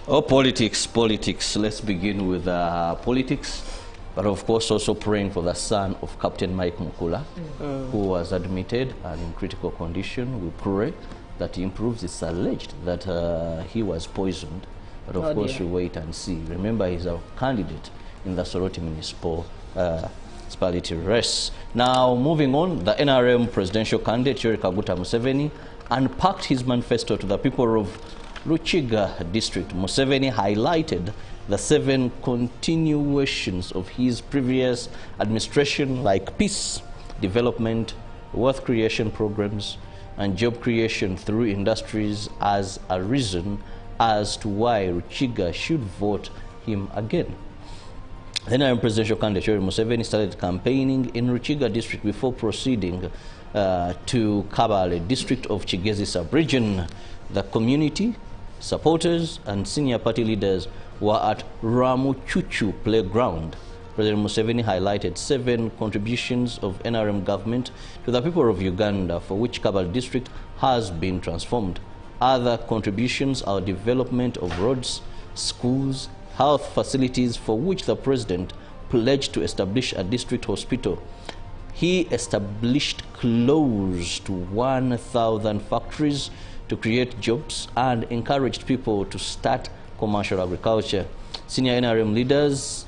Oh, politics. Let's begin with politics. But of course, also praying for the son of Captain Mike Mukula, who was admitted and in critical condition. We pray that he improves. It's alleged that he was poisoned. But of course, we wait and see. Remember, he's a candidate in the Soroti municipal race. Now, moving on, the NRM presidential candidate, Yoweri Kaguta Museveni, unpacked his manifesto to the people of Ruchiga district. Museveni highlighted the 7 continuations of his previous administration, like peace, development, wealth creation programs, and job creation through industries, as a reason as to why Ruchiga should vote him again. Then our presidential candidate Yoweri Museveni started campaigning in Ruchiga district before proceeding to Kabale district of Kigezi sub-region. The community, supporters, and senior party leaders were at Ramuchuchu playground. President Museveni highlighted 7 contributions of NRM government to the people of Uganda, for which Kabale district has been transformed. Other contributions are development of roads, schools, health facilities, for which the president pledged to establish a district hospital. He established close to 1,000 factories to create jobs and encouraged people to start commercial agriculture. Senior NRM leaders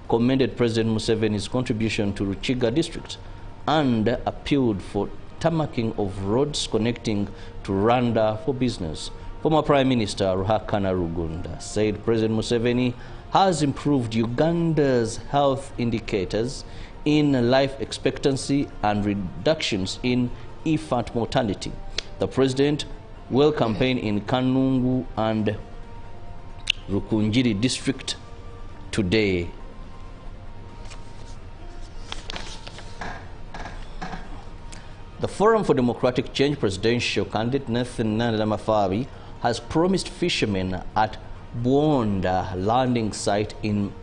commended President Museveni's contribution to Ruchiga district and appealed for tarmacking of roads connecting to Rwanda for business. Former Prime Minister Ruhakana Rugunda said President Museveni has improved Uganda's health indicators in life expectancy and reductions in infant mortality. The president will campaign in Kanungu and Rukunjiri district today. The Forum for Democratic Change presidential candidate Nathan Nalamafabi has promised fishermen at Buonda landing site in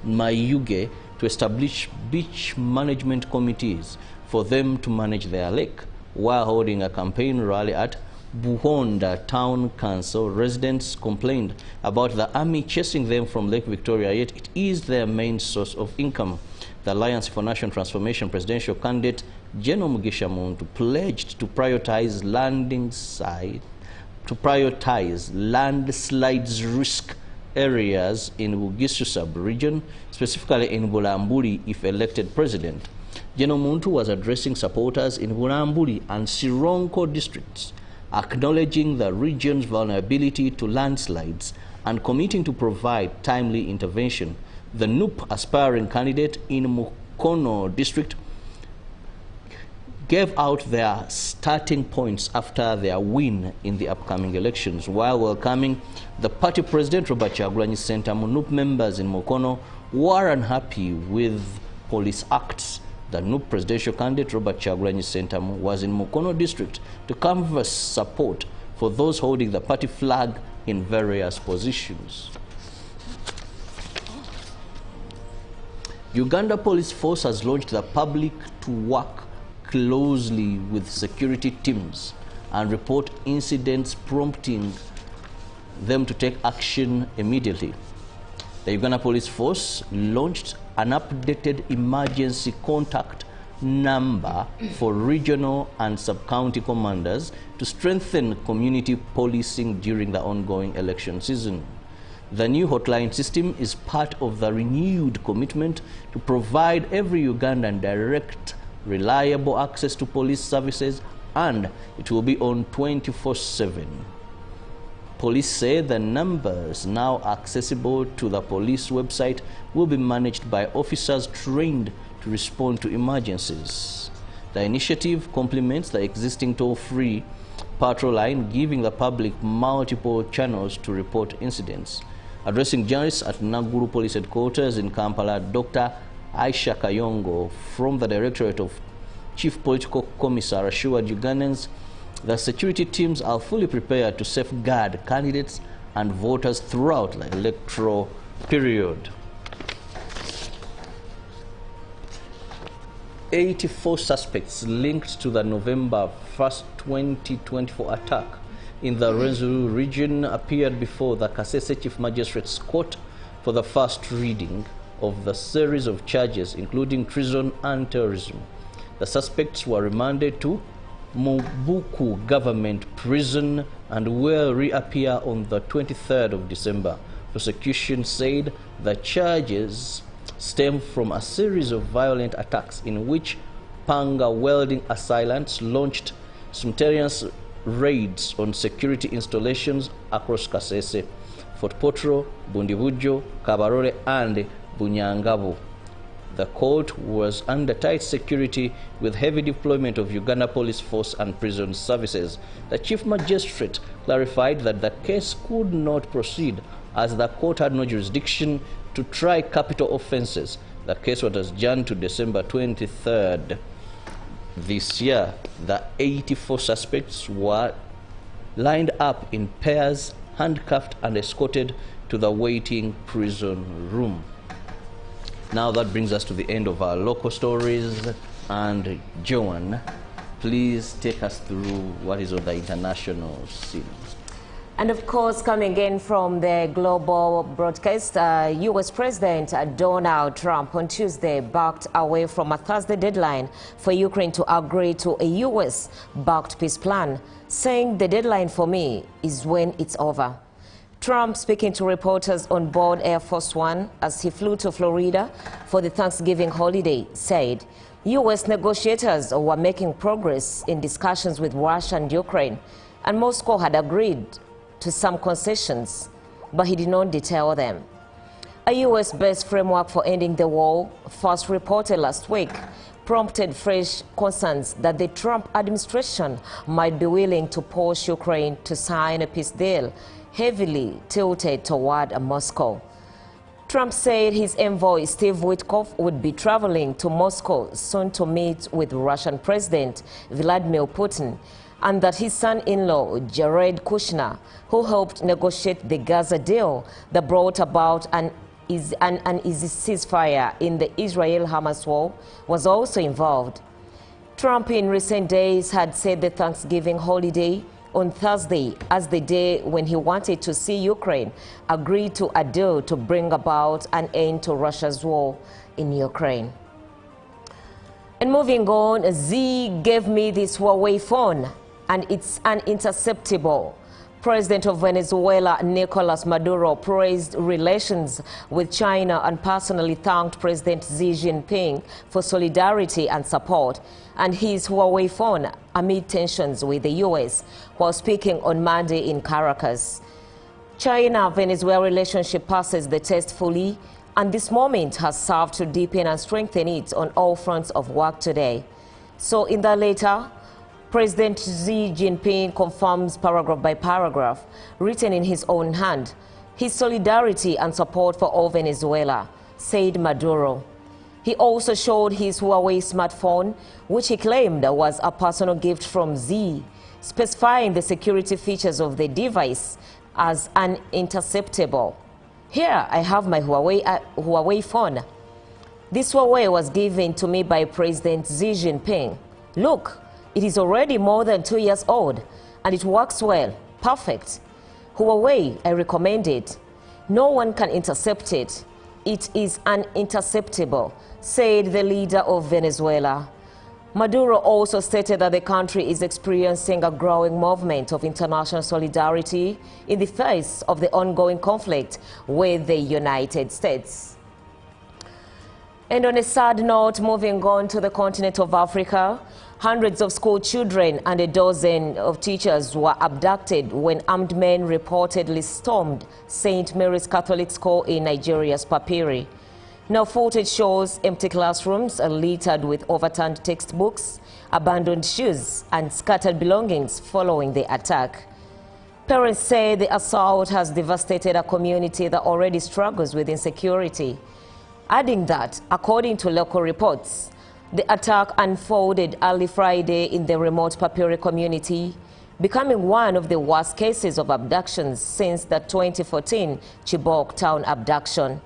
Mayuge to establish beach management committees for them to manage their lake. While holding a campaign rally at Buhonda Town Council, residents complained about the army chasing them from Lake Victoria, yet it is their main source of income. The Alliance for National Transformation presidential candidate General Mugisha Muntu pledged to prioritize landslides risk areas in Bugisu sub-region, specifically in Bulambuli, if elected president. General Muntu was addressing supporters in Bulambuli and Sironko districts, acknowledging the region's vulnerability to landslides and committing to provide timely intervention. The NUP aspiring candidate in Mukono district gave out their starting points after their win in the upcoming elections, while welcoming the party president Robert Kyagulanyi Ssentamu. NUP members in Mukono were unhappy with police acts. The NUP presidential candidate Robert Kyagulanyi Ssentamu was in Mukono district to canvass support for those holding the party flag in various positions. Uganda Police Force has launched the public to work closely with security teams and report incidents, prompting them to take action immediately. The Uganda Police Force launched an updated emergency contact number for regional and sub-county commanders to strengthen community policing during the ongoing election season. The new hotline system is part of the renewed commitment to provide every Ugandan direct, reliable access to police services, and it will be on 24/7. Police say the numbers now accessible to the police website will be managed by officers trained to respond to emergencies. The initiative complements the existing toll-free patrol line, giving the public multiple channels to report incidents. Addressing journalists at Naguru Police Headquarters in Kampala, Dr. Aisha Kayongo from the Directorate of Chief Political Commissar assured Ugandans that security teams are fully prepared to safeguard candidates and voters throughout the electoral period. 84 suspects linked to the November 1st, 2024 attack in the Rwenzori region appeared before the Kasese Chief Magistrate's Court for the first reading of the series of charges, including treason and terrorism. The suspects were remanded to Mobuku Government Prison and will reappear on the 23rd of December. Prosecution said the charges stem from a series of violent attacks in which panga welding assailants launched simultaneous raids on security installations across Kasese, Fort Potro, Bundibujo, Kabarole and Bunyangabo. The court was under tight security with heavy deployment of Uganda police force and prison services. The chief magistrate clarified that the case could not proceed as the court had no jurisdiction to try capital offenses. The case was adjourned to December 23rd. This year, the 84 suspects were lined up in pairs, handcuffed and escorted to the waiting prison room. Now that brings us to the end of our local stories, and Joan, please take us through what is on the international scene. And of course, coming in from the global broadcast, U.S. President Donald Trump on Tuesday backed away from a Thursday deadline for Ukraine to agree to a U.S.-backed peace plan, saying the deadline for me is when it's over. Trump, speaking to reporters on board Air Force One as he flew to Florida for the Thanksgiving holiday, said U.S. negotiators were making progress in discussions with Russia and Ukraine, and Moscow had agreed to some concessions, but he did not detail them. A U.S.-based framework for ending the war, first reported last week, prompted fresh concerns that the Trump administration might be willing to push Ukraine to sign a peace deal heavily tilted toward Moscow. Trump said his envoy Steve Witkoff would be traveling to Moscow soon to meet with Russian President Vladimir Putin, and that his son-in-law Jared Kushner, who helped negotiate the Gaza deal that brought about an easy ceasefire in the Israel-Hamas war, was also involved. Trump in recent days had said the Thanksgiving holiday on Thursday as the day when he wanted to see Ukraine agree to a deal to bring about an end to Russia's war in Ukraine. And moving on, Z gave me this Huawei phone and it's uninterceptable. President of Venezuela, Nicolas Maduro, praised relations with China and personally thanked President Xi Jinping for solidarity and support and his Huawei phone amid tensions with the U.S. while speaking on Monday in Caracas. China-Venezuela relationship passes the test fully, and this moment has served to deepen and strengthen it on all fronts of work today. So in the later, President Xi Jinping confirms paragraph by paragraph, written in his own hand, his solidarity and support for all Venezuela, said Maduro. He also showed his Huawei smartphone, which he claimed was a personal gift from Xi, specifying the security features of the device as uninterceptable. Here I have my Huawei phone. This Huawei was given to me by President Xi Jinping. Look. It is already more than 2 years old, and it works well, perfect. Huawei, I recommend it. No one can intercept it. It is uninterceptable, said the leader of Venezuela. Maduro also stated that the country is experiencing a growing movement of international solidarity in the face of the ongoing conflict with the United States. And on a sad note, moving on to the continent of Africa, hundreds of school children and a dozen of teachers were abducted when armed men reportedly stormed St. Mary's Catholic School in Nigeria's Papiri. Now footage shows empty classrooms littered with overturned textbooks, abandoned shoes and scattered belongings following the attack. Parents say the assault has devastated a community that already struggles with insecurity, adding that, according to local reports, the attack unfolded early Friday in the remote Papiri community, becoming one of the worst cases of abductions since the 2014 Chibok town abduction.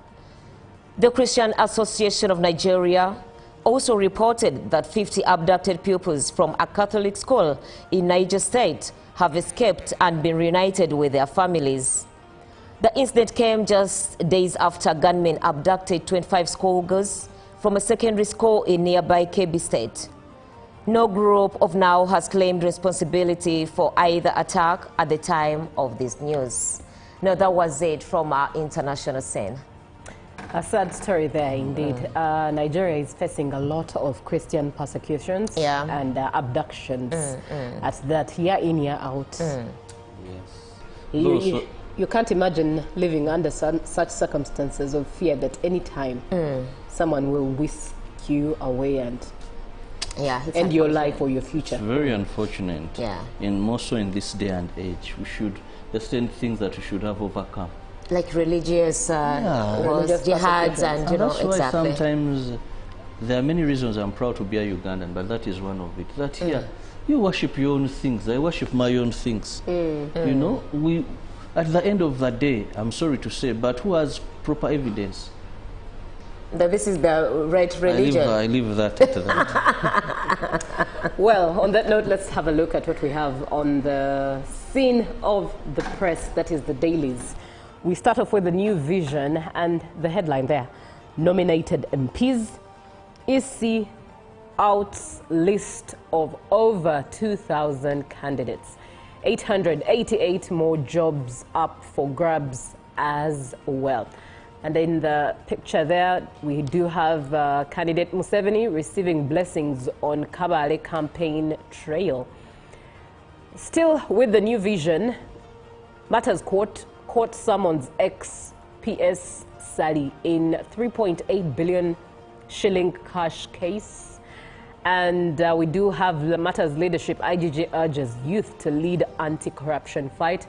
The Christian Association of Nigeria also reported that 50 abducted pupils from a Catholic school in Niger State have escaped and been reunited with their families. The incident came just days after gunmen abducted 25 schoolgirls from a secondary school in nearby Kebbi State. No group of now has claimed responsibility for either attack at the time of this news. Now, that was it from our international scene. A sad story there, indeed. Nigeria is facing a lot of Christian persecutions and abductions at that, year in, year out. Yes. You can't imagine living under such circumstances of fear that any time someone will whisk you away and end your life or your future. It's very unfortunate. Yeah. And more so in this day and age, there's certain things that we should have overcome. Like religious jihads and, you know, that's why sometimes there are many reasons I'm proud to be a Ugandan, but that is one of it. That here, you worship your own things, I worship my own things. You know, at the end of the day, I'm sorry to say, but who has proper evidence that this is the right religion? I leave that to that. Well, on that note, let's have a look at what we have on the scene of the press, that is the dailies. We start off with the New Vision and the headline there: nominated MPs, EC outs list of over 2,000 candidates. 888 more jobs up for grabs as well. And in the picture there, we do have candidate Museveni receiving blessings on Kabale campaign trail. Still with the New Vision, Matters Court summons ex-PS Sally in 3.8 billion shilling cash case. And we do have the Matters leadership. IGG urges youth to lead anti-corruption fight.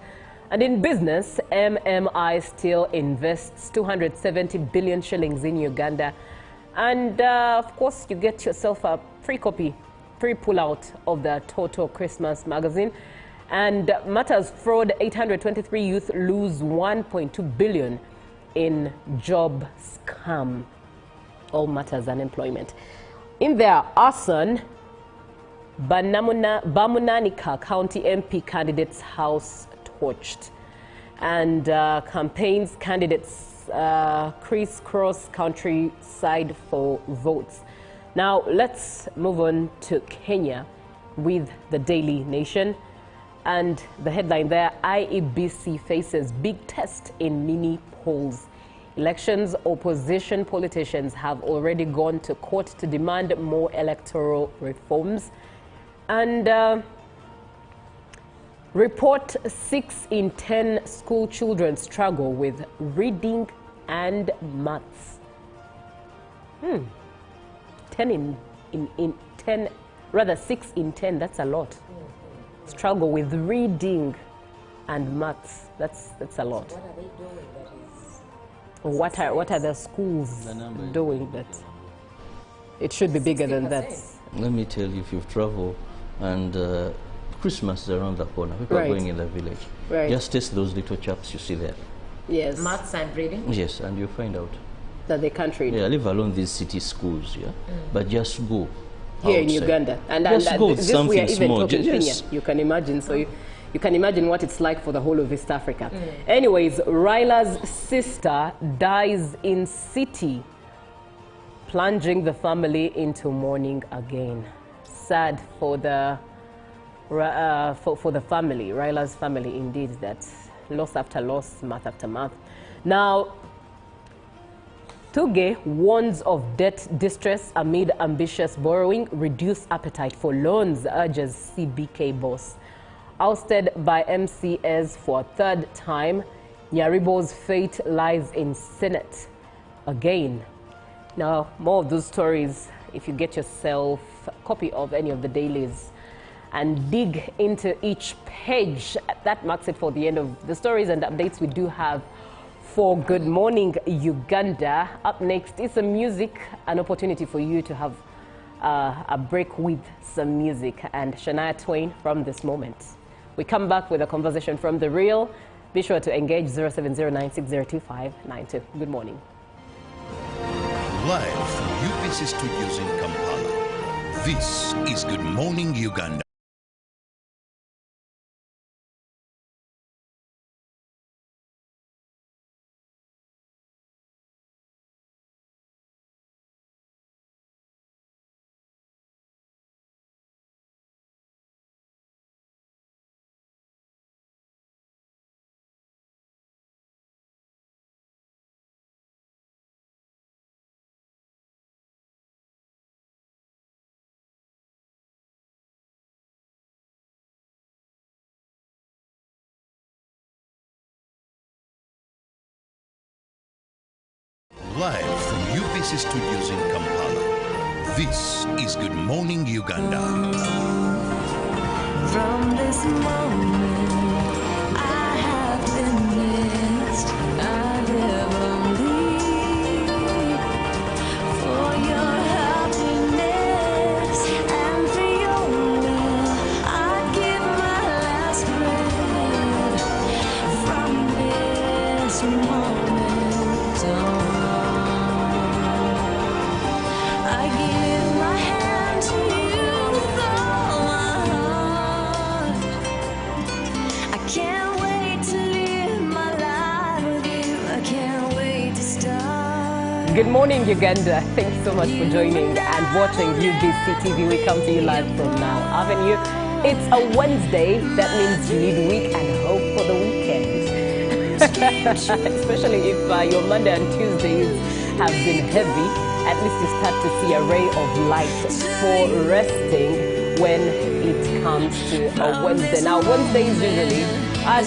And in business, MMI still invests 270 billion shillings in Uganda. And of course, you get yourself a free copy, free pullout of the Toto Christmas magazine. And Matters fraud, 823 youth lose 1.2 billion in job scam. All Matters unemployment. In their arson, Bamunanika County MP candidate's house torched. And campaigns candidates crisscross countryside for votes. Now let's move on to Kenya with the Daily Nation. And the headline there: IEBC faces big test in mini polls. Elections opposition politicians have already gone to court to demand more electoral reforms. And report 6 in 10 school children struggle with reading and maths. 6 in 10, that's a lot. Struggle with reading and maths. That's a lot. What are they doing that is... What are the schools doing that? It should be bigger than that. Let me tell you, if you've traveled and Christmas is around the corner, people are going in the village. Just test those little chaps you see there. Yes. Maths and reading? Yes, and you'll find out that they can't read. Yeah, leave alone these city schools, but just go here outside. in Uganda, and go this something we are even small. talking Kenya. You can imagine. So you can imagine what it's like for the whole of East Africa. Anyways, Raila's sister dies in city, plunging the family into mourning again. Sad for the family, Raila's family, indeed, that loss after loss, month after month. Now, Tuge warns of debt distress amid ambitious borrowing, reduced appetite for loans, urges CBK boss. Ousted by MCS for a third time, Nyaribo's fate lies in Senate again. Now, more of those stories, if you get yourself a copy of any of the dailies and dig into each page, that marks it for the end of the stories and updates we do have for Good Morning Uganda. Up next is some music, an opportunity for you to have a break with some music, and Shania Twain, From This Moment. We come back with a conversation from The Real. Be sure to engage 0709602592. Good morning. Live from UBC Studios in Kampala, this is Good Morning Uganda. Live from UBC Studios in Kampala, this is Good Morning Uganda. From this moment, I have been missed. I live only for your happiness and for your love. I'd give my last breath from this moment on. I give my hand to you with all my heart. I can't wait to live my life with you. I can't wait to start. Good morning, Uganda. Thank you so much for joining and watching UBC TV. We come to you live from Now Avenue. It's a Wednesday. That means midweek and hope for the weekend. Especially if your Monday and Tuesdays have been heavy. At least you start to see a ray of light for resting when it comes to a Wednesday. Now, Wednesdays usually are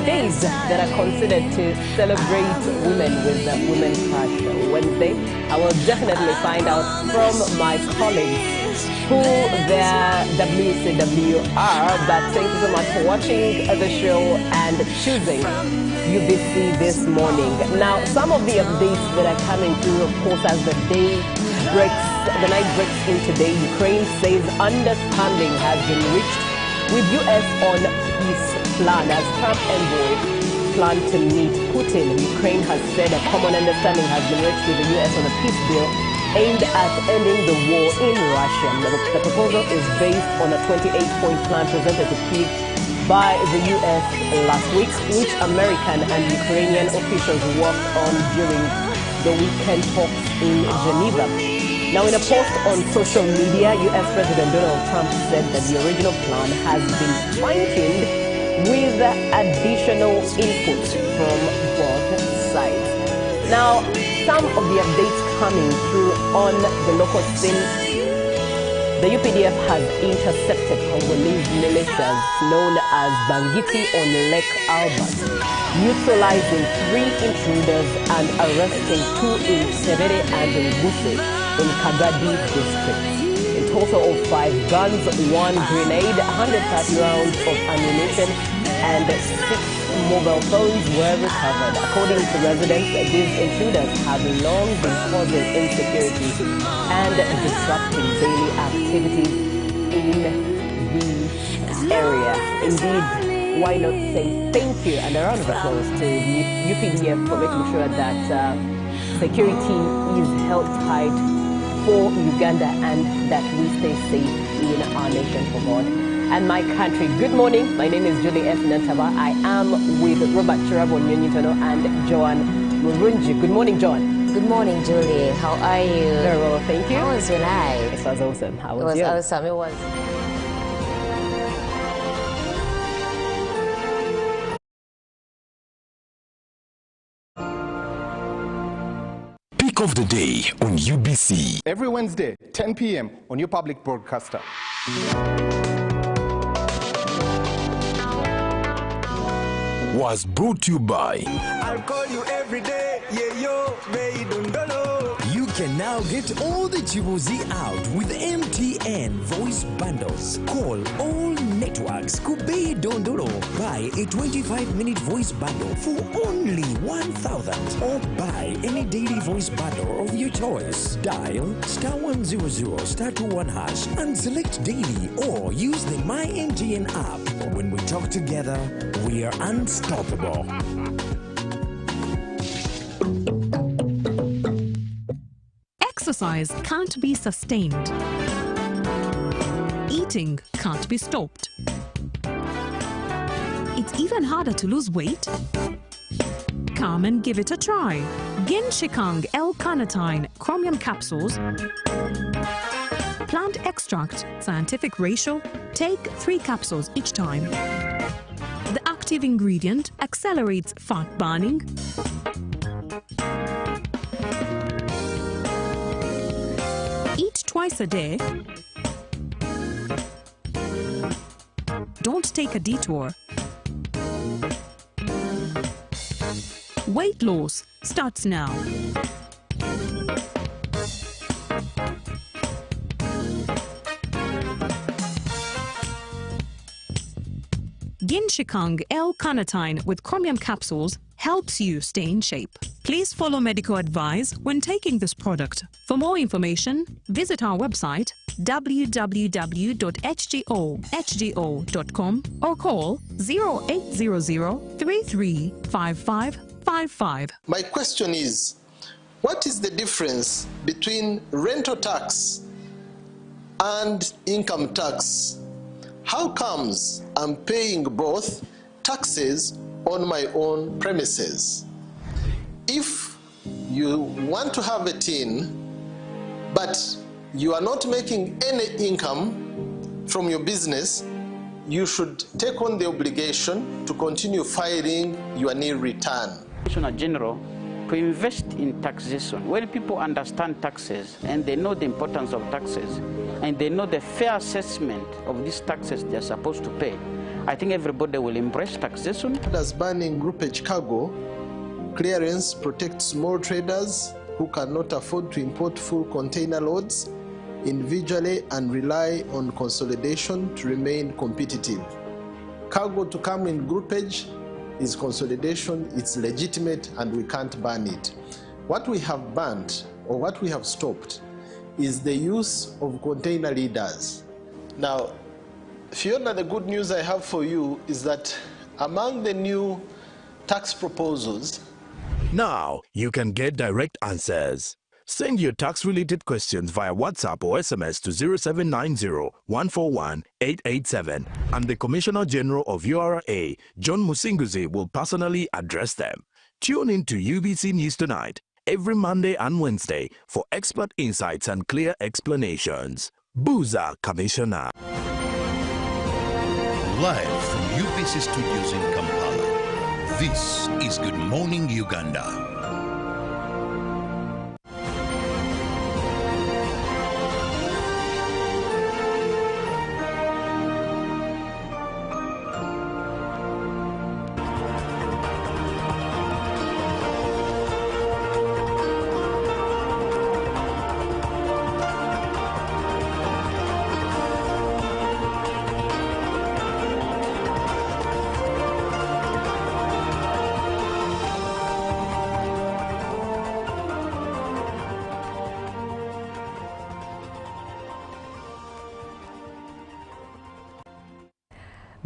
days that are considered to celebrate women with Women's Crush Wednesday. I will definitely find out from my colleagues who their WCW are, but thank you so much for watching the show and choosing UBC this morning. Now, some of the updates that are coming through, of course, as the night breaks in today, Ukraine says understanding has been reached with US on peace plan as Trump envoy plan to meet Putin. Ukraine has said a common understanding has been reached with the US on a peace deal aimed at ending the war in Russia. The proposal is based on a 28-point plan presented to Kyiv by the US last week, which American and Ukrainian officials worked on during the weekend talks in Geneva. Now, in a post on social media, US President Donald Trump said that the original plan has been fine-tuned with additional input from both sides. Now, some of the updates coming through on the local scene. The UPDF has intercepted Congolese militias known as Bangiti on Lake Albert, neutralizing 3 intruders and arresting 2 in Serere and Nguse in Kagadi district. A total of 5 guns, 1 grenade, 130 rounds of ammunition, and 6 mobile phones were recovered. According to residents, these intruders have long been causing insecurity and disrupting daily activities in the area. Indeed, why not say thank you and a round of applause to UPDF for making sure that security is held tight for Uganda and that we stay safe in our nation for God and my country. Good morning. My name is Julie F. Nantaba. I am with Robert Chirabo Nyonyitono and Joan Murunji. Good morning, Joan. Good morning, Julie. How are you? Very well, thank you. How was your night? It was awesome. How was yours? yours? It was awesome. It was. Pick of the day on UBC. Every Wednesday, 10 p.m. on your public broadcaster. Was brought to you by I'll call you every day, yeah yo, baby dondolo. You can now get all the Chibuzi out with MTN voice bundles. Call all networks, Kubei Dondolo. Buy a 25-minute voice bundle for only 1,000 or buy any daily voice bundle of your choice. Dial *100 *21 hash and select daily or use the My MTN app. When we talk together, we are unstoppable. Exercise can't be sustained. Eating can't be stopped. It's even harder to lose weight. Come and give it a try. Ginshikang L-carnitine chromium capsules. Plant extract, scientific ratio. Take 3 capsules each time. The active ingredient accelerates fat burning. Eat twice a day. Don't take a detour. Weight loss starts now. Ginshikang L-carnitine with chromium capsules helps you stay in shape. Please follow medical advice when taking this product. For more information, visit our website www.hgo.com or call 0800 335555. My question is, what is the difference between rental tax and income tax? How comes I'm paying both taxes on my own premises? If you want to have a tin, but you are not making any income from your business, you should take on the obligation to continue filing your nil return. Commissioner General, to invest in taxation, when people understand taxes and they know the importance of taxes and they know the fair assessment of these taxes they're supposed to pay, I think everybody will embrace taxation. As banning groupage cargo, clearance protects small traders who cannot afford to import full container loads individually and rely on consolidation to remain competitive. Cargo to come in groupage is consolidation, it's legitimate, and we can't ban it. What we have banned, or what we have stopped, is the use of container leaders. Now, Fiona, the good news I have for you is that among the new tax proposals, now you can get direct answers. Send your tax-related questions via WhatsApp or SMS to 0790-141-887, and the Commissioner General of URA, John Musinguzi, will personally address them. Tune in to UBC News Tonight every Monday and Wednesday for expert insights and clear explanations. Booza Commissioner. Live from UBC Studios in Kampala, this is Good Morning Uganda.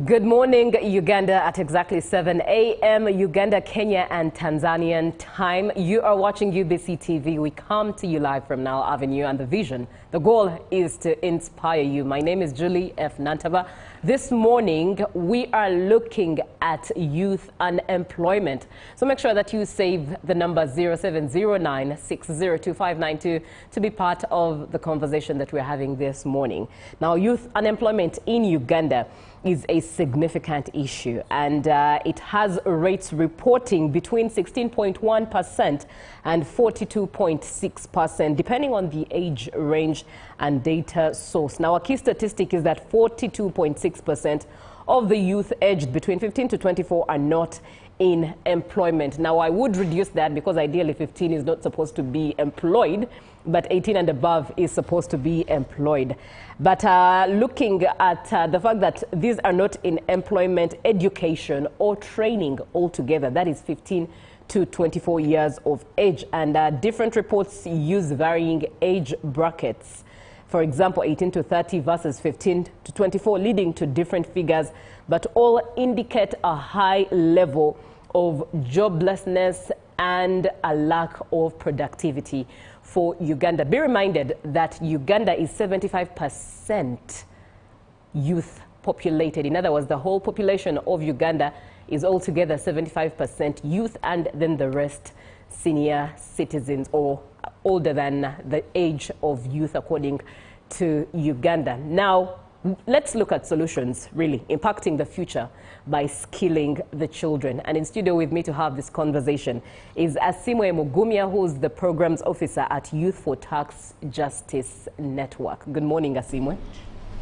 Good morning, Uganda, at exactly 7 a.m. Uganda, Kenya, and Tanzanian time. You are watching UBC TV. We come to you live from Nile Avenue, and the vision, the goal is to inspire you. My name is Julie F. Nantaba. This morning, we are looking at youth unemployment. So make sure that you save the number 0709-602592 to be part of the conversation that we're having this morning. Now, youth unemployment in Uganda is a significant issue, and it has rates reporting between 16.1% and 42.6%, depending on the age range and data source. Now, a key statistic is that 42.6% of the youth aged between 15 to 24 are not in employment. Now, I would reduce that because ideally 15 is not supposed to be employed, but 18 and above is supposed to be employed. But looking at the fact that these are not in employment, education, or training altogether, that is 15 to 24 years of age. And different reports use varying age brackets. For example, 18 to 30 versus 15 to 24, leading to different figures, but all indicate a high level of joblessness and a lack of productivity for Uganda. Be reminded that Uganda is 75% youth populated. In other words, the whole population of Uganda is altogether 75% youth, and then the rest senior citizens or older than the age of youth, according to Uganda. Now, let's look at solutions really impacting the future by skilling the children. And in studio with me to have this conversation is Asimwe Mugumya, who's the programs officer at Youth for Tax Justice Network. Good morning, Asimwe.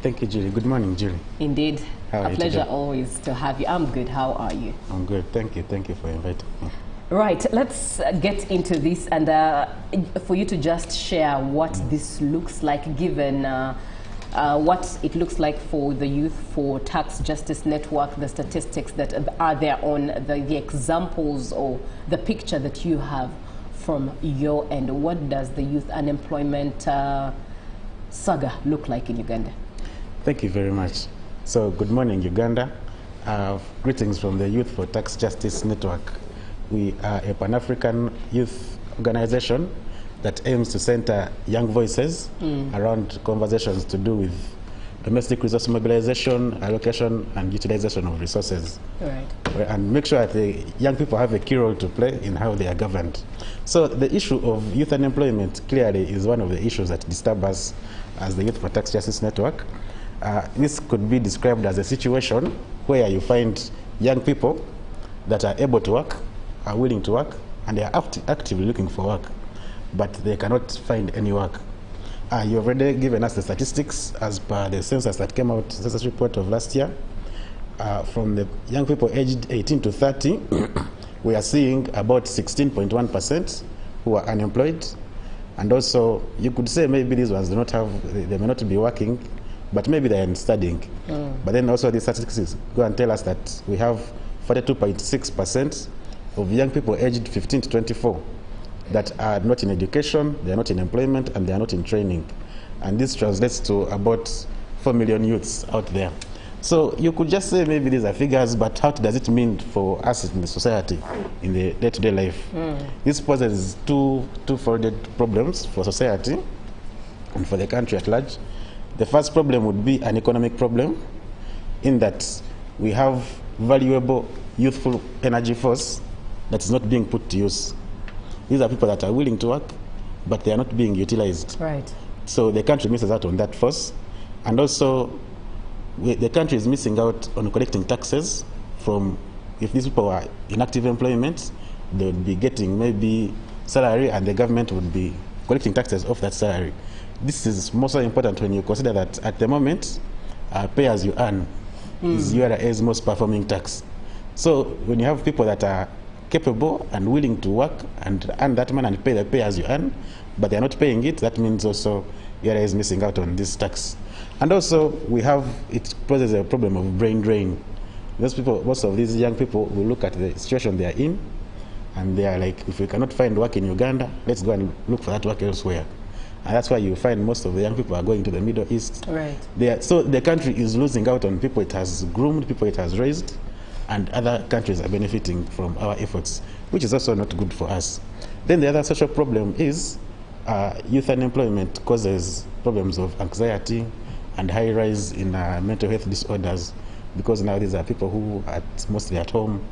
Thank you, Julie. Good morning, Julie. Indeed. How are a you pleasure today? always to have you. I'm good. How are you? I'm good. Thank you. Thank you for inviting me. Right, let's get into this, and for you to just share what this looks like, given what it looks like for the Youth for Tax Justice Network, the statistics that are there on the examples or the picture that you have from your end. What does the youth unemployment saga look like in Uganda? Thank you very much. So, good morning, Uganda. Greetings from the Youth for Tax Justice Network. We are a Pan-African youth organization that aims to center young voices around conversations to do with domestic resource mobilization, allocation, and utilization of resources. Right. And make sure that the young people have a key role to play in how they are governed. So the issue of youth unemployment clearly is one of the issues that disturb us as the Youth for Tax Justice Network. This could be described as a situation where you find young people that are able to work, are willing to work, and they are actively looking for work, but they cannot find any work. You've already given us the statistics as per the census that came out, census report of last year. From the young people aged 18 to 30, we are seeing about 16.1% who are unemployed. And also, you could say maybe these ones do not have, they may not be working, but maybe they are studying. But then also the statistics go and tell us that we have 42.6% of young people aged 15 to 24 that are not in education, they are not in employment, and they are not in training. And this translates to about 4 million youths out there. So you could just say maybe these are figures, but how does it mean for us in the society, in the day-to-day life? This poses two-folded problems for society and for the country at large. The first problem would be an economic problem, in that we have valuable, youthful energy force that is not being put to use. These are people that are willing to work, but they are not being utilized. Right. So the country misses out on that force. And also, the country is missing out on collecting taxes from, if these people are in active employment, they would be getting maybe salary, and the government would be collecting taxes off that salary. This is most important when you consider that at the moment, pay as you earn is URA's most performing tax. So when you have people that are capable and willing to work and earn that money and pay the pay as you earn, but they're not paying it, that means also URA is missing out on this tax. And also it poses a problem of brain drain. Most of these young people will look at the situation they are in, and they are like, if we cannot find work in Uganda, let's go and look for that work elsewhere. And that's why you find most of the young people are going to the Middle East. Right. So the country is losing out on people it has groomed, people it has raised, and other countries are benefiting from our efforts, which is also not good for us. Then the other social problem is youth unemployment causes problems of anxiety and high rise in mental health disorders, because now these are people who are mostly at home.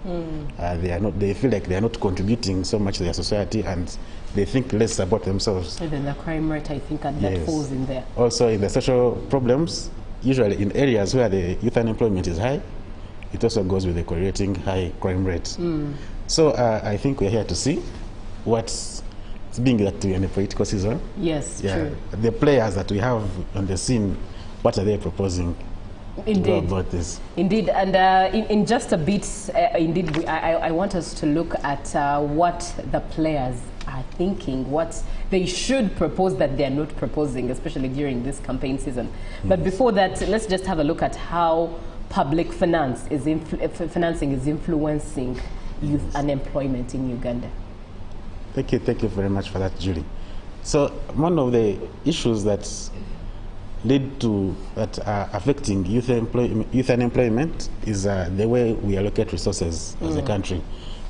They feel like they are not contributing so much to their society, and they think less about themselves. Even the crime rate, I think, that falls in there. Also, in the social problems, usually in areas where the youth unemployment is high, it also goes with the correlating high crime rate. So I think we're here to see what's being that in a political season. Yes, true. The players that we have on the scene, what are they proposing? Indeed. About this. Indeed, and in just a bit, I want us to look at what the players are thinking, what they should propose that they are not proposing, especially during this campaign season. But before that, let's just have a look at how public financing is influencing youth unemployment in Uganda. Thank you very much for that, Julie. So one of the issues that are affecting youth unemployment is the way we allocate resources as a country,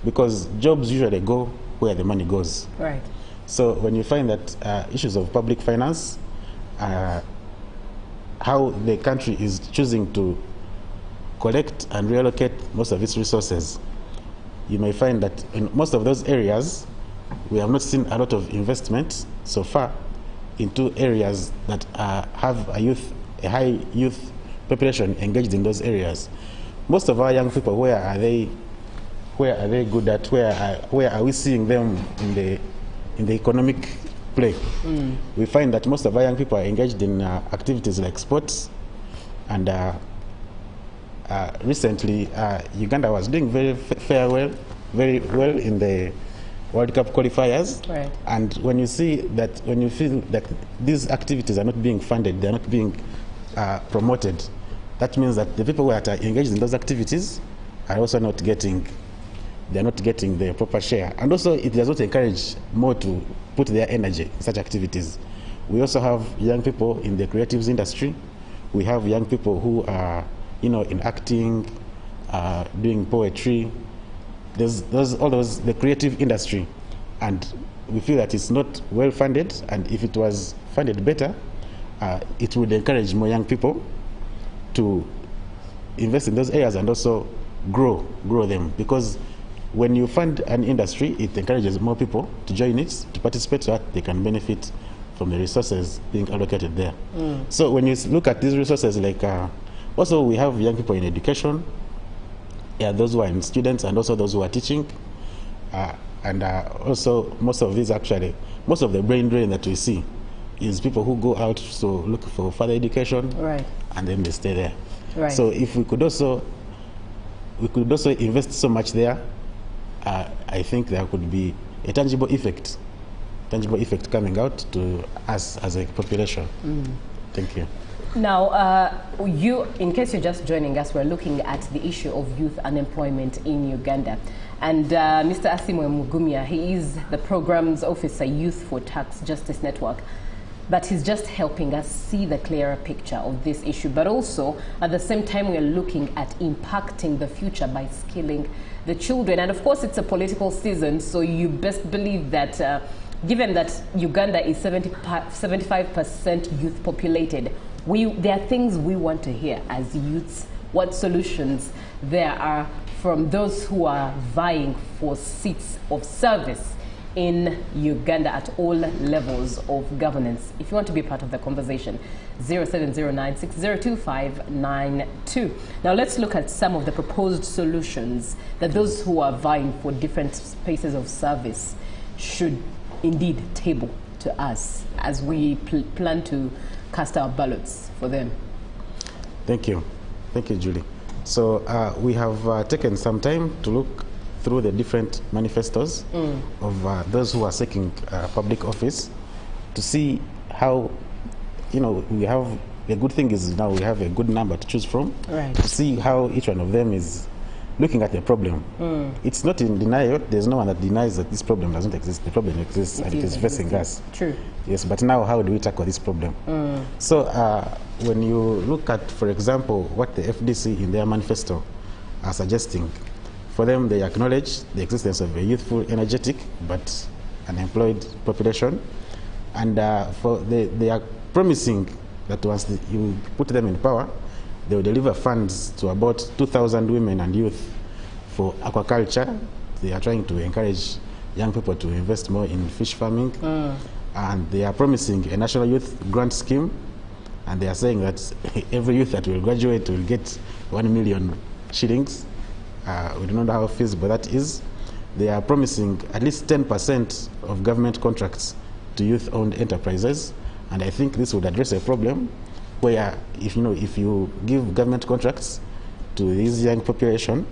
because jobs usually go where the money goes. Right. So when you find that issues of public finance, how the country is choosing to collect and reallocate most of its resources, you may find that in most of those areas, we have not seen a lot of investment so far into areas that have a high youth population engaged in those areas. Most of our young people, where are they good at? Where are we seeing them in the economic play? We find that most of our young people are engaged in activities like sports, and recently Uganda was doing very well in the World Cup qualifiers. Right. And when you feel that these activities are not being funded, they're not being promoted, that means that the people that are engaged in those activities are also not getting the proper share. And also it does not encourage more to put their energy in such activities. We also have young people in the creatives industry. We have young people who are, in acting, doing poetry. There's the creative industry, and we feel that it's not well funded, and if it was funded better, it would encourage more young people to invest in those areas and also grow them, because when you fund an industry, it encourages more people to join it, to participate, so that they can benefit from the resources being allocated there. So when you look at these resources, like also we have young people in education, those who are in students, and also those who are teaching, and also most of the brain drain that we see is people who go out to look for further education, right, and then they stay there. Right. So if we could also invest so much there, I think there could be a tangible effect coming out to us as a population. Thank you. Now, in case you're just joining us, we're looking at the issue of youth unemployment in Uganda. And Mr. Asimwe Mugumya, he is the Programs Officer, Youth for Tax Justice Network. But he's just helping us see the clearer picture of this issue. But also, at the same time, we're looking at impacting the future by skilling the children. And of course, it's a political season, so you best believe that given that Uganda is 75% youth populated, there are things we want to hear as youths, what solutions there are from those who are vying for seats of service in Uganda at all levels of governance. If you want to be part of the conversation, 0709602592. Now let's look at some of the proposed solutions that those who are vying for different spaces of service should indeed table to us as we plan to cast our ballots for them. Thank you, Julie. So we have taken some time to look through the different manifestos of those who are seeking public office to see how, we have, the good thing is now we have a good number to choose from, right, to see how each one of them is looking at the problem. It's not in denial. There's no one that denies that this problem doesn't exist. The problem exists and it is facing us. True. Yes, but now how do we tackle this problem? So when you look at, for example, what the FDC in their manifesto are suggesting, for them they acknowledge the existence of a youthful, energetic, but unemployed population, and they are promising that once you put them in power, they will deliver funds to about 2,000 women and youth for aquaculture. They are trying to encourage young people to invest more in fish farming. And they are promising a national youth grant scheme. And they are saying that every youth that will graduate will get 1 million shillings. We don't know how feasible that is. They are promising at least 10% of government contracts to youth-owned enterprises. And I think this would address a problem where if you give government contracts to this young population,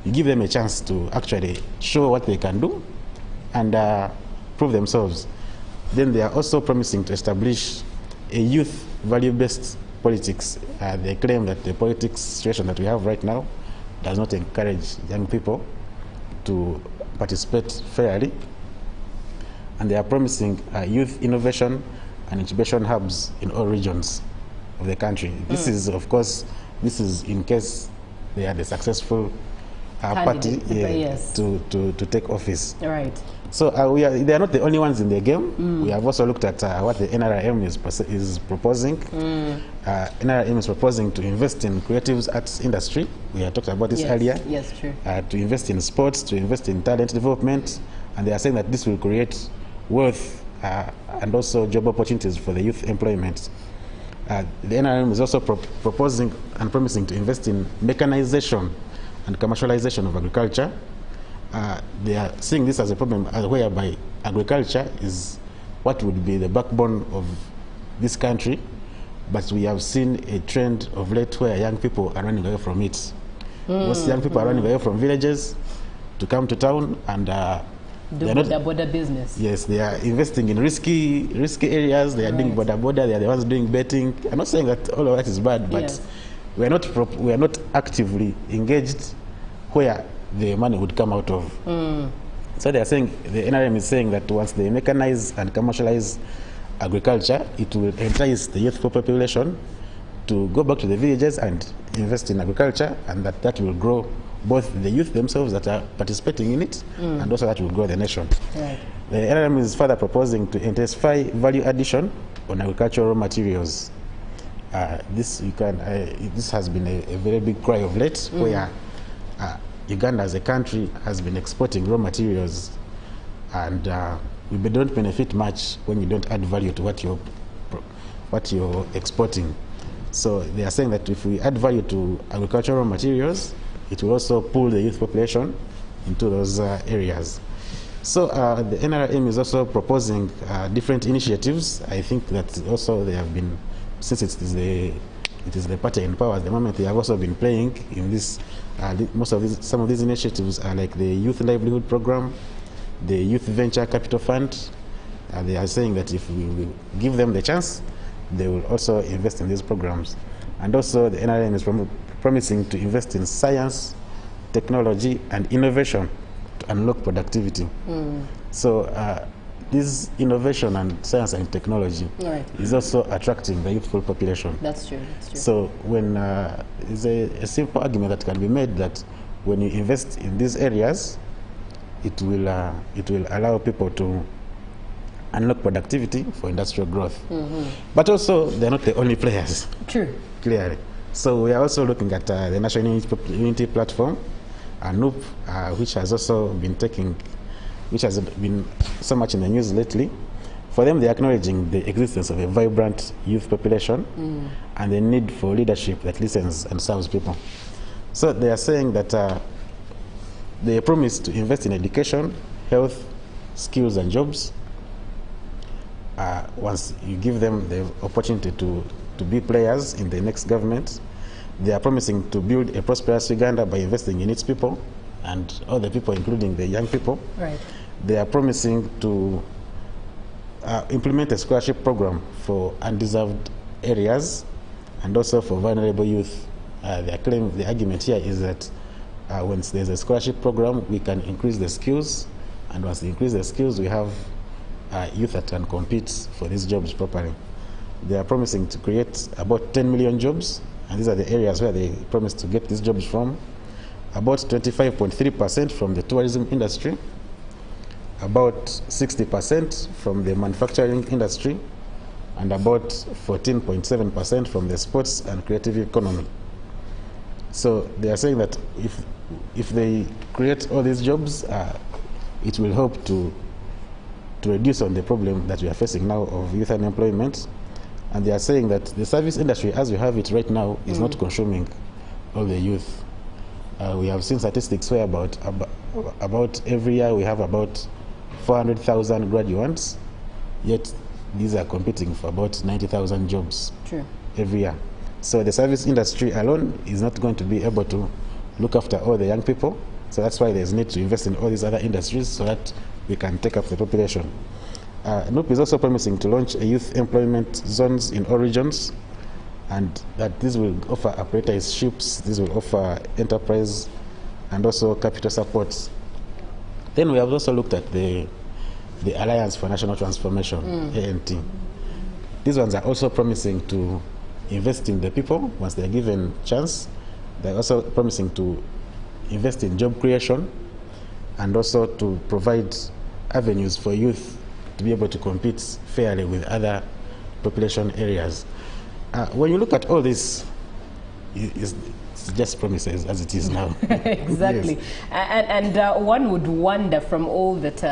you give them a chance to actually show what they can do and prove themselves. Then they are also promising to establish a youth value-based politics. They claim that the politics situation that we have right now does not encourage young people to participate fairly. And they are promising youth innovation and incubation hubs in all regions of the country. This is, of course, in case they are the successful party yes, to take office. Right. So they are not the only ones in the game. We have also looked at what the NRM is proposing. NRM is proposing to invest in creative arts industry. We had talked about this earlier. Yes, true. To invest in sports, to invest in talent development, and they are saying that this will create wealth and also job opportunities for the youth employment. The NRM is also proposing and promising to invest in mechanization and commercialization of agriculture. They are seeing this as a problem whereby agriculture is what would be the backbone of this country, but we have seen a trend of late where young people are running away from it. Most young people are running away from villages to come to town and do border business. Yes, they are investing in risky areas. They are doing border. They are the ones doing betting. I'm not saying that all of that is bad, but we are not actively engaged where the money would come out of. So they are saying, the NRM is saying that once they mechanize and commercialize agriculture, it will entice the youthful population to go back to the villages and invest in agriculture, and that will grow both the youth themselves that are participating in it, and also that will grow the nation. Right. The NRM is further proposing to intensify value addition on agricultural materials. This has been a very big cry of late, where Uganda as a country has been exporting raw materials, and we don't benefit much when you don't add value to what you're exporting. So they are saying that if we add value to agricultural materials, it will also pull the youth population into those areas. So the NRM is also proposing different initiatives. I think that also they have been, since it is the party in power at the moment, they have also been playing in this. Some of these initiatives are like the Youth Livelihood Program, the Youth Venture Capital Fund. They are saying that if we will give them the chance, they will also invest in these programs. And also the NRM is promising to invest in science, technology, and innovation to unlock productivity. So this innovation and science and technology is also attracting the youthful population. That's true. That's true. So when there's a simple argument that can be made that when you invest in these areas, it will allow people to unlock productivity for industrial growth. But also, they're not the only players. True. Clearly. So we are also looking at the National Unity Platform, NUP, which has also been which has been so much in the news lately. For them, they're acknowledging the existence of a vibrant youth population and the need for leadership that listens and serves people. So they are saying that they promise to invest in education, health, skills, and jobs. Once you give them the opportunity to be players in the next government, they are promising to build a prosperous Uganda by investing in its people and all the people, including the young people. Right. They are promising to implement a scholarship program for undeserved areas and also for vulnerable youth. The argument here is that once there's a scholarship program, we can increase the skills, and once we increase the skills, we have youth that can compete for these jobs properly. They are promising to create about 10 million jobs, and these are the areas where they promise to get these jobs from. About 25.3% from the tourism industry, about 60% from the manufacturing industry, and about 14.7% from the sports and creative economy. So they are saying that if they create all these jobs, it will help to reduce on the problem that we are facing now of youth unemployment. And they are saying that the service industry, as we have it right now, is not consuming all the youth. We have seen statistics where about every year we have about 400,000 graduates, yet these are competing for about 90,000 jobs every year. So the service industry alone is not going to be able to look after all the young people. So that's why there's need to invest in all these other industries so that we can take up the population. NUP is also promising to launch a youth employment zones in all regions, and that this will offer apprenticeships, this will offer enterprise and also capital support. Then we have also looked at the Alliance for National Transformation, ANT. These ones are also promising to invest in the people once they're given chance. They're also promising to invest in job creation and also to provide avenues for youth to be able to compete fairly with other population areas. When you look at all this, it's just promises as it is now. Exactly. Yes. And one would wonder from all that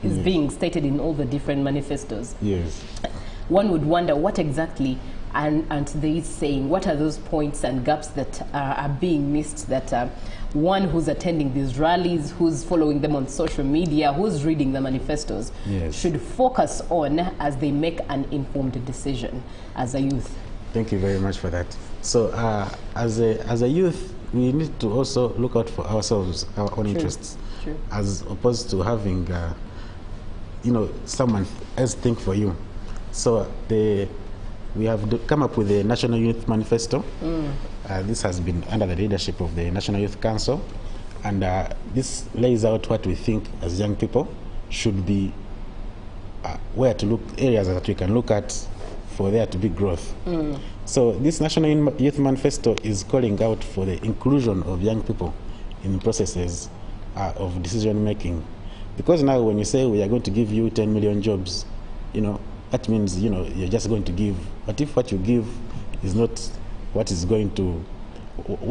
is being stated in all the different manifestos. Yes. One would wonder what exactly aren't they saying? What are those points and gaps that are being missed that one who's attending these rallies, who's following them on social media, who's reading the manifestos, should focus on as they make an informed decision as a youth? Thank you very much for that. So as a youth, we need to also look out for ourselves, our own interests, as opposed to having someone else think for you. So we have come up with the National Youth Manifesto. This has been under the leadership of the National Youth Council, and this lays out what we think as young people should be, where to look, areas that we can look at for there to be growth. So this National Youth Manifesto is calling out for the inclusion of young people in processes of decision making. Because now when you say we are going to give you 10 million jobs, that means you're just going to give. But if what you give is not what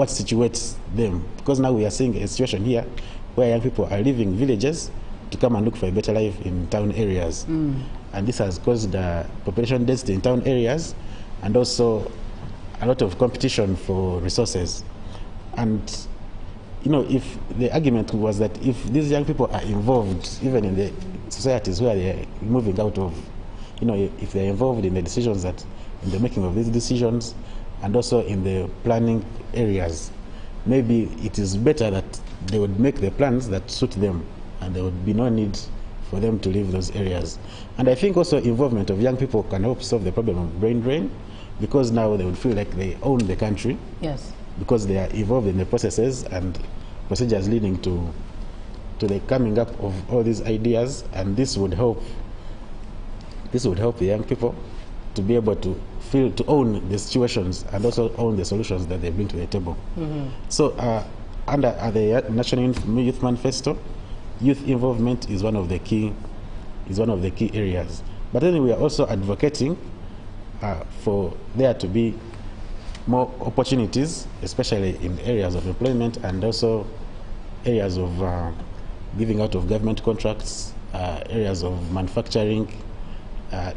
situates them, because now we are seeing a situation here where young people are leaving villages to come and look for a better life in town areas. And this has caused population density in town areas, and also a lot of competition for resources. And if the argument was that if these young people are involved even in the societies where they are moving out of, if they're involved in the decisions in the making of these decisions, and also in the planning areas, maybe it is better that they would make the plans that suit them, and there would be no need for them to leave those areas. And I think also involvement of young people can help solve the problem of brain drain, because now they would feel like they own the country. Yes. Because they are involved in the processes and procedures leading to the coming up of all these ideas, and this would help the young people to be able to own the situations and also own the solutions that they bring to the table. So under the National Youth Manifesto, youth involvement is one of the key areas. But then we are also advocating for there to be more opportunities, especially in areas of employment and also areas of giving out of government contracts, areas of manufacturing.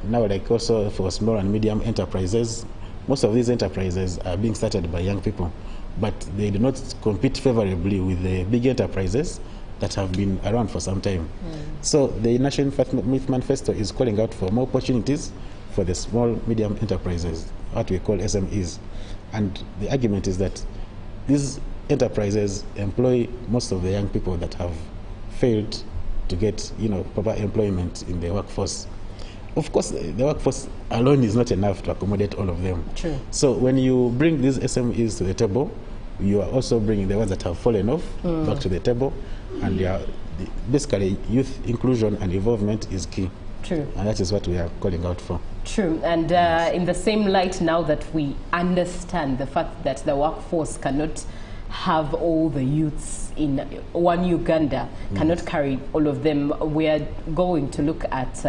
Now, like also for small and medium enterprises, most of these enterprises are being started by young people, but they do not compete favorably with the big enterprises that have been around for some time. So the National Youth Manifesto is calling out for more opportunities for the small, medium enterprises, what we call SMEs. And the argument is that these enterprises employ most of the young people that have failed to get proper employment in the workforce. Of course, the workforce alone is not enough to accommodate all of them. True. So when you bring these SMEs to the table, you are also bringing the ones that have fallen off back to the table, and basically youth inclusion and involvement is key. True. And that is what we are calling out for. True. And in the same light, now that we understand the fact that the workforce cannot have all the youths in one Uganda, cannot carry all of them, we are going to look at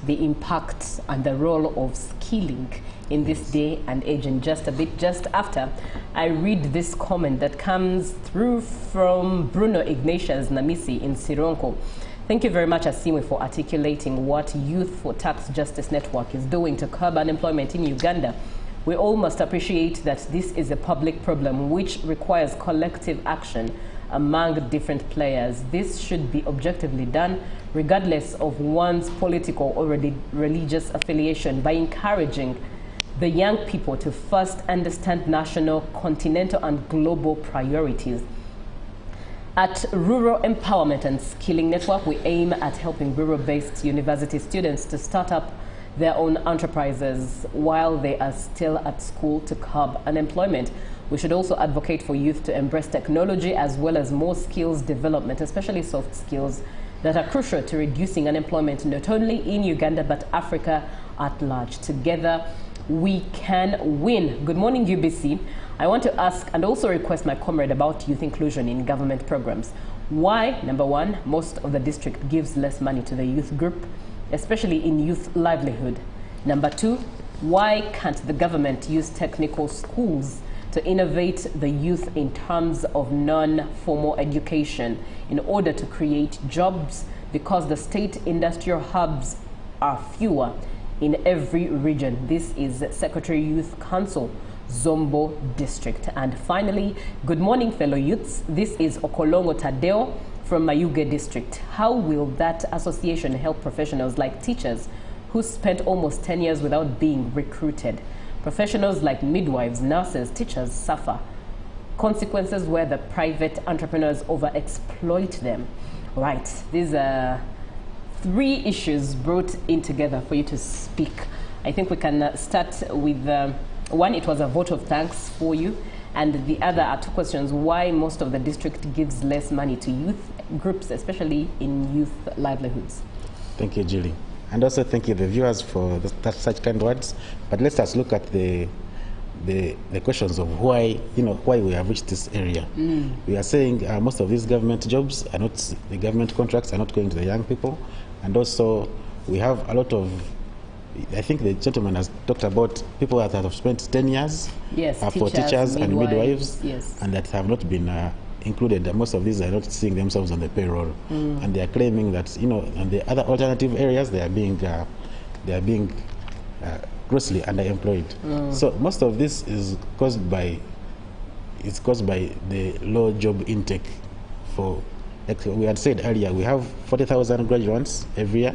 the impact and the role of skilling in this day and age. And just after I read this comment that comes through from Bruno Ignatius Namisi in Sironko. Thank you very much, Asimwe, for articulating what Youth for Tax Justice Network is doing to curb unemployment in Uganda. We all must appreciate that this is a public problem which requires collective action among different players. This should be objectively done regardless of one's political or religious affiliation, by encouraging the young people to first understand national, continental and global priorities. At Rural Empowerment and Skilling Network, we aim at helping rural-based university students to start up their own enterprises while they are still at school to curb unemployment. We should also advocate for youth to embrace technology as well as more skills development, especially soft skills that are crucial to reducing unemployment not only in Uganda but Africa at large. Together we can win. Good morning, UBC. I want to ask and also request my comrade about youth inclusion in government programs. Why? Number one, most of the district gives less money to the youth group, especially in youth livelihood. Number two, why can't the government use technical schools to innovate the youth in terms of non-formal education in order to create jobs, because the state industrial hubs are fewer in every region? This is Secretary Youth Council, Zombo District. And finally, good morning, fellow youths. This is Okolongo Tadeo from Mayuge District. How will that association help professionals like teachers who spent almost 10 years without being recruited? Professionals like midwives, nurses, teachers suffer consequences where the private entrepreneurs overexploit them. Right, these are three issues brought in together for you to speak. I think we can start with one. It was a vote of thanks for you, and the other are two questions: why most of the district gives less money to youth groups, especially in youth livelihoods? Thank you, Julie. And also thank you, the viewers, for such kind words. But let's just look at the questions of why, why we have reached this area. We are saying most of these government jobs are not, the government contracts are not going to the young people. And also we have a lot of, I think the gentleman has talked about people that have spent 10 years for teachers and midwives, and that have not been included. Most of these are not seeing themselves on the payroll, and they are claiming that on the other alternative areas they are being grossly underemployed. So most of this is caused by the low job intake. For, like we had said earlier, we have 40,000 graduates every year,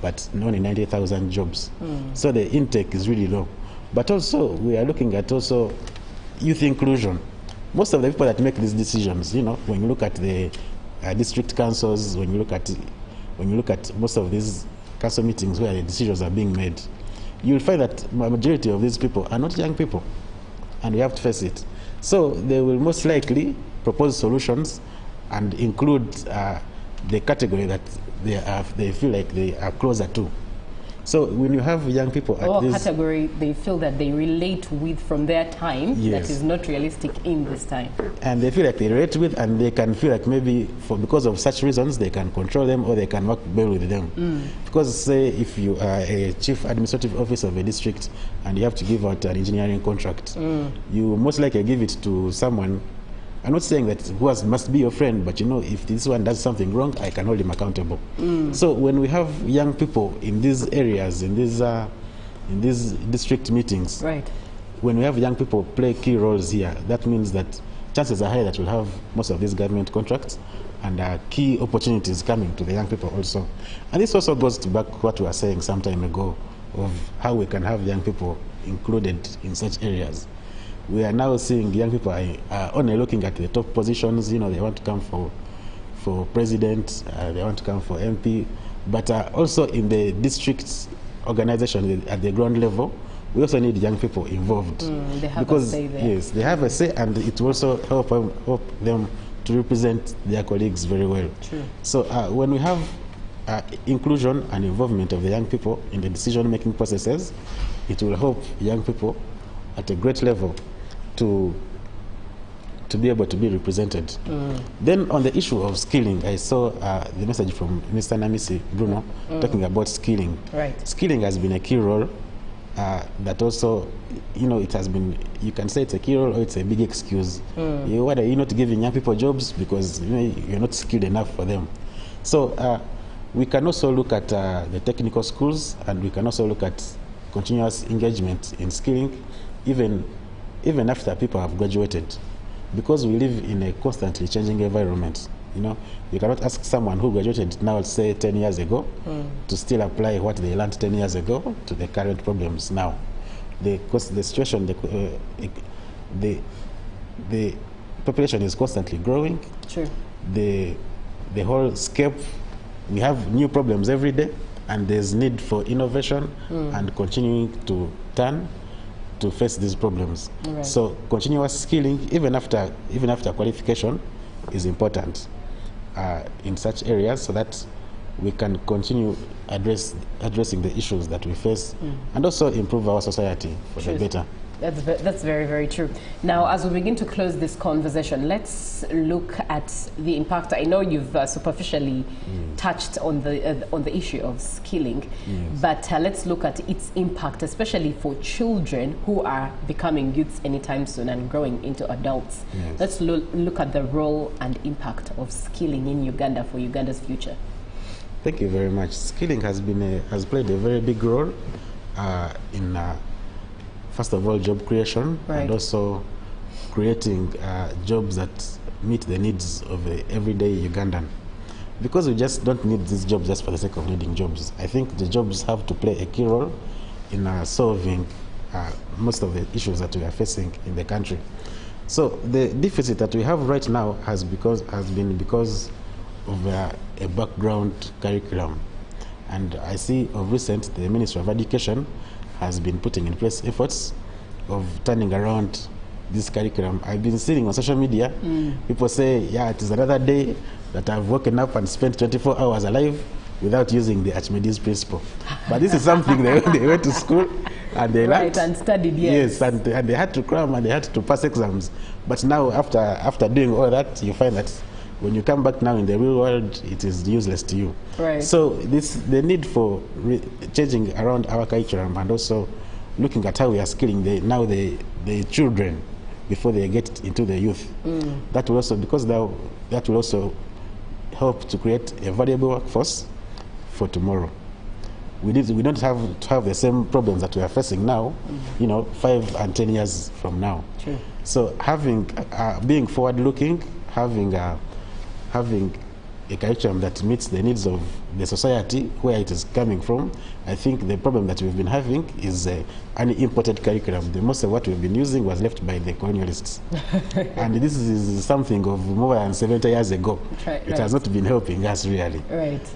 but only 90,000 jobs. So the intake is really low. But also we are looking at also youth inclusion. Most of the people that make these decisions, when you look at the district councils, when you look at most of these council meetings where the decisions are being made, you'll find that the majority of these people are not young people, and we have to face it. So they will most likely propose solutions and include the category that they feel like they are closer to. So when you have young people at this category they feel that they relate with from their time, that is not realistic in this time, and they feel like they relate with, and they can feel like maybe because of such reasons they can control them or they can work well with them. Because say if you are a chief administrative officer of a district and you have to give out an engineering contract, you most likely give it to someone. I'm not saying that must be your friend, but if this one does something wrong, I can hold him accountable. So when we have young people in these areas, in these district meetings, when we have young people play key roles here, that means that chances are high that we'll have most of these government contracts and key opportunities coming to the young people also. And this also goes to back what we were saying some time ago of how we can have young people included in such areas. We are now seeing young people are only looking at the top positions. They want to come for president, they want to come for MP, but also in the district organization at the ground level, we also need young people involved. They have a say there. Yes, they have a say, and it will also help them to represent their colleagues very well. True. So when we have inclusion and involvement of the young people in the decision-making processes, it will help young people at a great level to be able to be represented. Then on the issue of skilling, I saw the message from Mr. Namisi Bruno talking about skilling. Skilling has been a key role that also, it has been, you can say it's a key role or it's a big excuse. Why are you not giving young people jobs because you're not skilled enough for them? So we can also look at the technical schools, and we can also look at continuous engagement in skilling, even after people have graduated, because we live in a constantly changing environment. You cannot ask someone who graduated now, say 10 years ago, to still apply what they learned 10 years ago to the current problems now. Because the situation, the population is constantly growing. True. The whole scape, we have new problems every day, and there's need for innovation and continuing to turn to face these problems. So continuous skilling, even after qualification, is important in such areas, so that we can continue addressing the issues that we face and also improve our society for the better. That's very, very true. Now, as we begin to close this conversation, let's look at the impact. I know you've superficially touched on the issue of skilling, but let's look at its impact, especially for children who are becoming youths anytime soon and growing into adults. Let's look at the role and impact of skilling in Uganda for Uganda's future. Thank you very much. Skilling has played a very big role in first of all, job creation, and also creating jobs that meet the needs of the everyday Ugandan. Because we just don't need these jobs just for the sake of needing jobs. I think the jobs have to play a key role in solving most of the issues that we are facing in the country. So the deficit that we have right now has been because of a background curriculum. And I see of recent, the Ministry of Education has been putting in place efforts of turning around this curriculum. I've been seeing on social media, people say, yeah, it is another day that I've woken up and spent 24 hours alive without using the Archimedes principle. But this is something they went to school and they learned. And studied, yes. Yes, and they had to cram and they had to pass exams. But now, after doing all that, you find that when you come back now in the real world, it is useless to you. So the need for changing around our curriculum and also looking at how we are skilling the children before they get into the youth. That will also, because that will also help to create a valuable workforce for tomorrow. We don't have to have the same problems that we are facing now, 5 and 10 years from now. True. So being forward-looking, having a curriculum that meets the needs of the society where it is coming from. I think the problem that we've been having is an imported curriculum. The most of what we've been using was left by the colonialists. And this is something of more than 70 years ago. It has not been helping us really.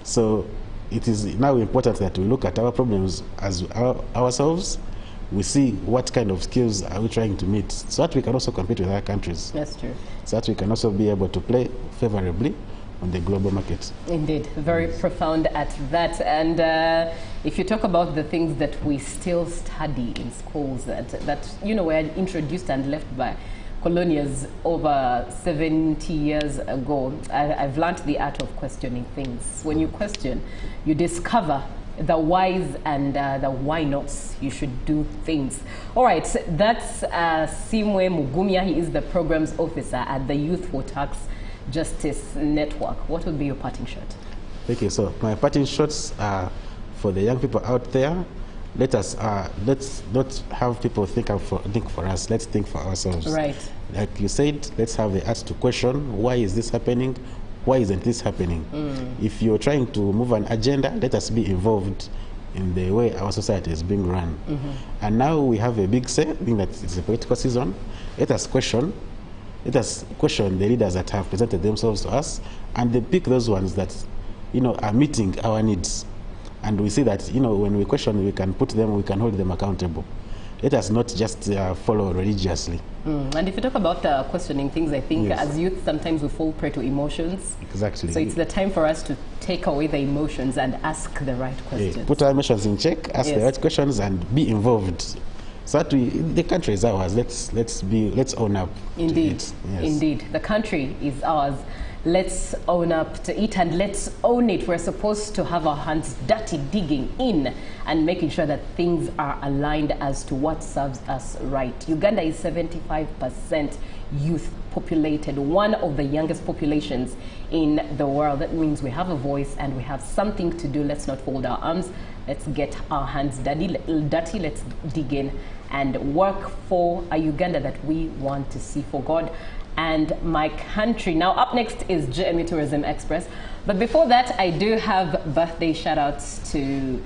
So it is now important that we look at our problems as ourselves. We see what kind of skills are we trying to meet so that we can also compete with other countries. That's true. So that we can also be able to play favorably on the global market. Indeed, very profound at that. And if you talk about the things that we still study in schools that were introduced and left by colonials over 70 years ago, I've learned the art of questioning things. When you question, you discover the whys and the why nots you should do things. All right, that's Simwe Mugumya. He is the programs officer at the Youth for Tax Justice Network. What would be your parting shot? Thank you. So my parting shots are for the young people out there. Let's not have people think for us. Let's think for ourselves. Right. Like you said, let's have the art to question, why is this happening? Why isn't this happening? If you're trying to move an agenda, let us be involved in the way our society is being run. And now we have a big say, being that it's a political season. Let us question the leaders that have presented themselves to us, and they pick those ones that are meeting our needs. And we see that when we question, we can hold them accountable. Let us not just follow religiously. And if you talk about questioning things, I think as youth, sometimes we fall prey to emotions. Exactly. So it's the time for us to take away the emotions and ask the right questions. Put our emotions in check, ask the right questions, and be involved. So that the country is ours. Let's own up. Indeed, to it. Indeed, the country is ours. Let's own up to it and let's own it. We're supposed to have our hands dirty, digging in and making sure that things are aligned as to what serves us right. Uganda is 75% youth populated, one of the youngest populations in the world. That means we have a voice and we have something to do. Let's not fold our arms. Let's get our hands dirty. Let's dig in and work for a Uganda that we want to see for God and my country. Now, up next is GMU Tourism Express. But before that, I do have birthday shout-outs to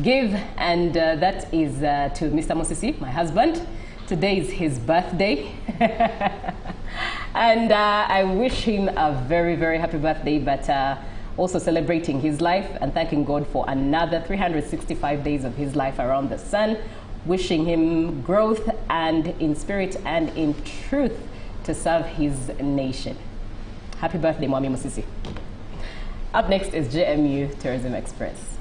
give, and that is to Mr. Mosisi, my husband. Today is his birthday. And I wish him a very, very happy birthday, but also celebrating his life and thanking God for another 365 days of his life around the sun. Wishing him growth and in spirit and in truth to serve his nation. Happy birthday, Mwami Mosisi. Up next is JMU Tourism Express.